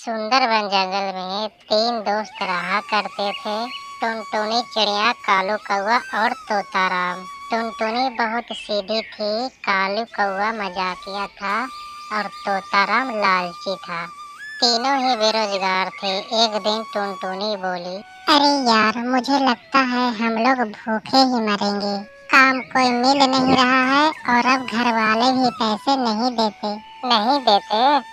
सुंदर वन जंगल में तीन दोस्त रहा करते थे। टुनटुनी चिड़िया, कालू कौवा और तोताराम। टुनटुनी बहुत सीधी थी, कालू कौवा मजाकिया था और तोताराम लालची था। तीनों ही बेरोजगार थे। एक दिन टुनटुनी बोली, अरे यार, मुझे लगता है हम लोग भूखे ही मरेंगे। काम कोई मिल नहीं रहा है और अब घर वाले भी पैसे नहीं देते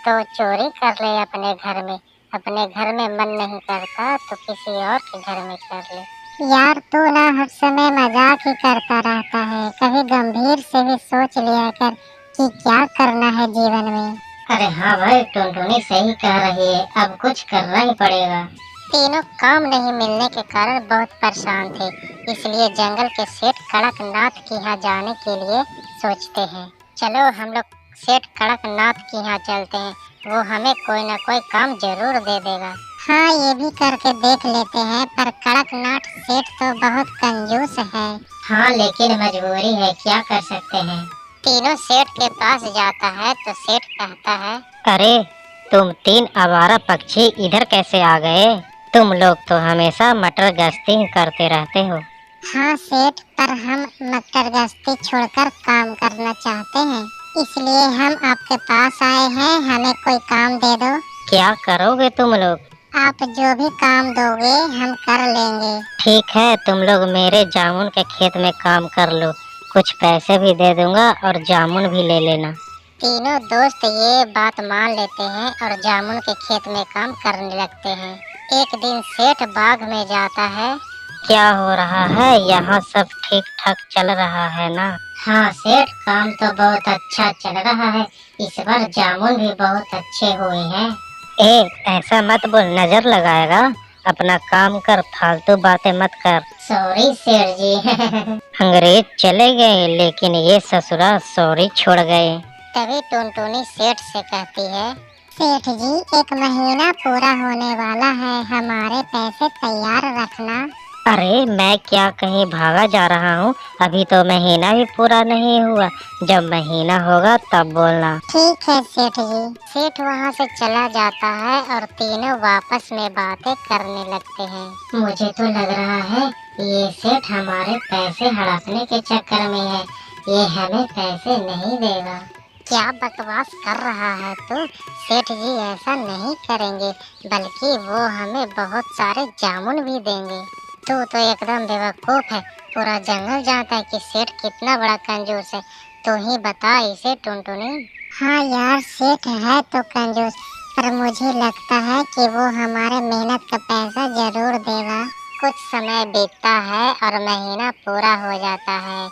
तो चोरी कर ले अपने घर में। अपने घर में मन नहीं करता तो किसी और के घर में कर ले। यार, तू ना हर समय मजाक ही करता रहता है। कभी गंभीर से भी सोच लिया कर कि क्या करना है जीवन में। अरे हाँ भाई, टुनटुनी सही कह रही है, अब कुछ करना ही पड़ेगा। तीनों काम नहीं मिलने के कारण बहुत परेशान थे, इसलिए जंगल के सेठ कड़कनाथ के यहाँ जाने के लिए सोचते हैं। चलो हम लोग सेठ कड़कनाथ के यहाँ चलते हैं, वो हमें कोई ना कोई काम जरूर दे देगा। हाँ, ये भी करके देख लेते हैं, पर कड़कनाथ सेठ तो बहुत कंजूस है। हाँ, लेकिन मजबूरी है, क्या कर सकते हैं। तीनों सेठ के पास जाता है तो सेठ कहता है, अरे तुम तीन आवारा पक्षी इधर कैसे आ गए? तुम लोग तो हमेशा मटर गश्ती करते रहते हो। हाँ सेठ, पर हम मटर गश्ती छोड़कर काम करना चाहते हैं, इसलिए हम आपके पास आए हैं। हमें कोई काम दे दो। क्या करोगे तुम लोग? आप जो भी काम दोगे हम कर लेंगे। ठीक है, तुम लोग मेरे जामुन के खेत में काम कर लो, कुछ पैसे भी दे दूंगा और जामुन भी ले लेना। तीनों दोस्त ये बात मान लेते हैं और जामुन के खेत में काम करने लगते हैं। एक दिन सेठ बाग में जाता है। क्या हो रहा है? यहाँ सब ठीक ठाक चल रहा है ना? हाँ सेठ, काम तो बहुत अच्छा चल रहा है। इस बार जामुन भी बहुत अच्छे हुए हैं। ऐसा मत बोल, नजर लगाएगा। अपना काम कर, फालतू बातें मत कर। सॉरी सेठ जी। अंग्रेज चले गए लेकिन ये ससुरा सॉरी छोड़ गए। तभी टुनटुनी सेठ से कहती है, सेठ जी, 1 महीना पूरा होने वाला है, हमारे पैसे तैयार रखना। अरे मैं क्या कहीं भागा जा रहा हूँ? अभी तो महीना भी पूरा नहीं हुआ, जब महीना होगा तब बोलना। ठीक है सेठ जी। सेठ वहाँ से चला जाता है और तीनों वापस में बातें करने लगते हैं। मुझे तो लग रहा है ये सेठ हमारे पैसे हड़पने के चक्कर में है, ये हमें पैसे नहीं देगा। क्या बकवास कर रहा है तू? सेठ जी ऐसा नहीं करेंगे, बल्कि वो हमें बहुत सारे जामुन भी देंगे। तू तो एकदम बेवकूफ है। पूरा जंगल जानता है कि सेठ कितना बड़ा कंजूस है। तू ही बता इसे टुनटुनी। हाँ यार, सेठ है तो कंजूस, पर मुझे लगता है कि वो हमारे मेहनत का पैसा जरूर देगा। कुछ समय बीतता है और महीना पूरा हो जाता है।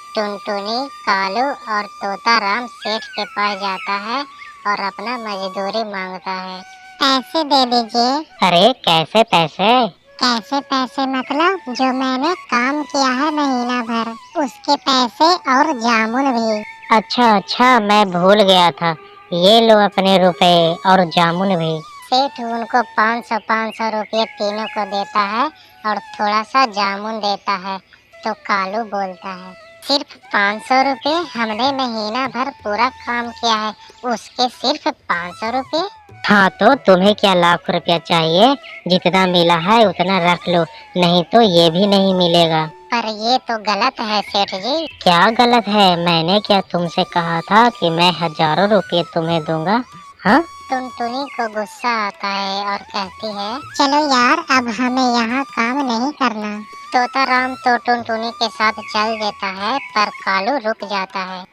टुनटुनी, कालू और तोताराम सेठ के पास जाता है और अपना मजदूरी मांगता है। पैसे दे दीजिए। अरे कैसे पैसे? कैसे पैसे मतलब जो मैंने काम किया है महीना भर, उसके पैसे और जामुन भी। अच्छा, मैं भूल गया था। ये लो अपने रुपए और जामुन भी। सेठ उनको 500 रुपये तीनों को देता है और थोड़ा सा जामुन देता है। तो कालू बोलता है, सिर्फ 500 रुपये? हमने महीना भर पूरा काम किया है, उसके सिर्फ 500 रुपये? हाँ तो तुम्हें क्या लाख रुपया चाहिए? जितना मिला है उतना रख लो, नहीं तो ये भी नहीं मिलेगा। पर ये तो गलत है सेठ जी। क्या गलत है? मैंने क्या तुमसे कहा था कि मैं 1000 रुपये तुम्हें दूंगा? हाँ? टुनटुनी को गुस्सा आता है और कहती है, चलो यार, अब हमें यहाँ काम नहीं करना। तोताराम तो टुनटुनी के साथ चल देता है, पर कालू रुक जाता है।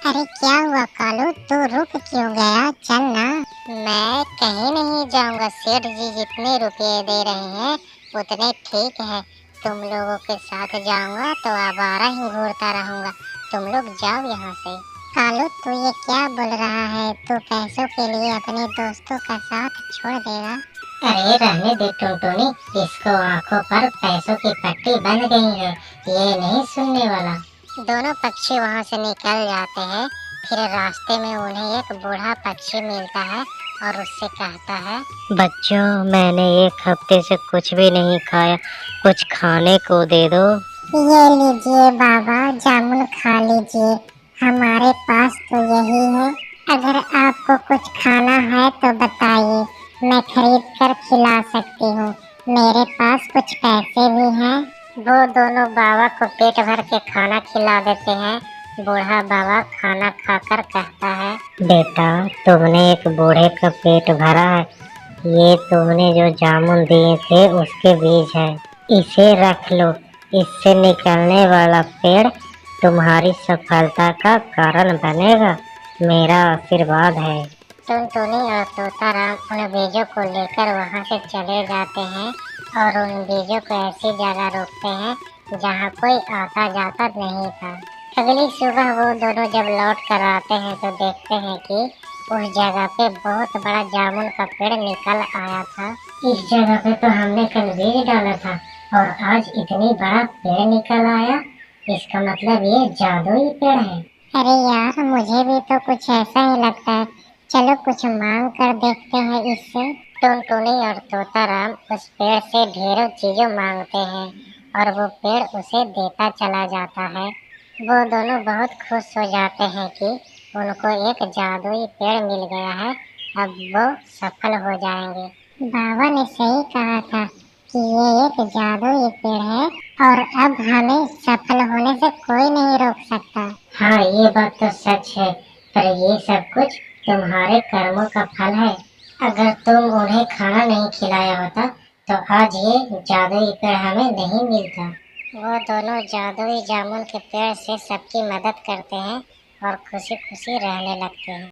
अरे क्या हुआ कालू, तू रुक क्यों गया? चल ना। मैं कहीं नहीं जाऊंगा, सेठ जी जितने रुपये दे रहे हैं उतने ठीक है। तुम लोगों के साथ जाऊंगा तो आवारा ही घूरता रहूंगा। तुम लोग जाओ यहाँ से। कालू, तू ये क्या बोल रहा है? तू पैसों के लिए अपने दोस्तों का साथ छोड़ देगा? अरे रहने दे टुनटुनी, इसको आंखों पर पैसों की पट्टी बंध गई है, ये नहीं सुनने वाला। दोनों पक्षी वहाँ से निकल जाते हैं। फिर रास्ते में उन्हें एक बूढ़ा पक्षी मिलता है और उससे कहता है, बच्चों, मैंने 1 हफ्ते से कुछ भी नहीं खाया, कुछ खाने को दे दो। ये लीजिए बाबा, जामुन खा लीजिए, हमारे पास तो यही है। अगर आपको कुछ खाना है तो बताइए, मैं खरीद कर खिला सकती हूँ, मेरे पास कुछ पैसे भी हैं। वो दोनों बाबा को पेट भर के खाना खिला देते हैं। बूढ़ा बाबा खाना खाकर कहता है, बेटा, तुमने एक बूढ़े का पेट भरा है। ये तुमने जो जामुन दिए थे उसके बीज है, इसे रख लो। इससे निकलने वाला पेड़ तुम्हारी सफलता का कारण बनेगा। मेरा आशीर्वाद है। टुनटुनी और तोताराम उन बीजों को लेकर वहाँ से चले जाते हैं और उन बीजों को ऐसी जगह रोकते हैं जहाँ कोई आता जाता नहीं था। अगली सुबह वो दोनों जब लौट कर आते हैं तो देखते हैं कि उस जगह पे बहुत बड़ा जामुन का पेड़ निकल आया था। इस जगह पे तो हमने कल बीज डाला था और आज इतनी बड़ा पेड़ निकल आया। इसका मतलब ये जादुई पेड़ है। अरे यार, मुझे भी तो कुछ ऐसा ही लगता है। चलो कुछ मांग कर देखते हैं इससे। टुनटुनी और तोताराम उस पेड़ से ढेरों चीजों मांगते हैं और वो पेड़ उसे देता चला जाता है। वो दोनों बहुत खुश हो जाते हैं कि उनको एक जादुई पेड़ मिल गया है। अब वो सफल हो जाएंगे। बाबा ने सही कहा था कि ये एक जादुई पेड़ है और अब हमें सफल होने से कोई नहीं रोक सकता। हाँ, ये बात तो सच है, पर ये सब कुछ तुम्हारे कर्मों का फल है। अगर तुम उन्हें खाना नहीं खिलाया होता तो आज ये जादुई पेड़ हमें नहीं मिलता। वो दोनों जादुई जामुन के पेड़ से सबकी मदद करते हैं और खुशी खुशी रहने लगते हैं।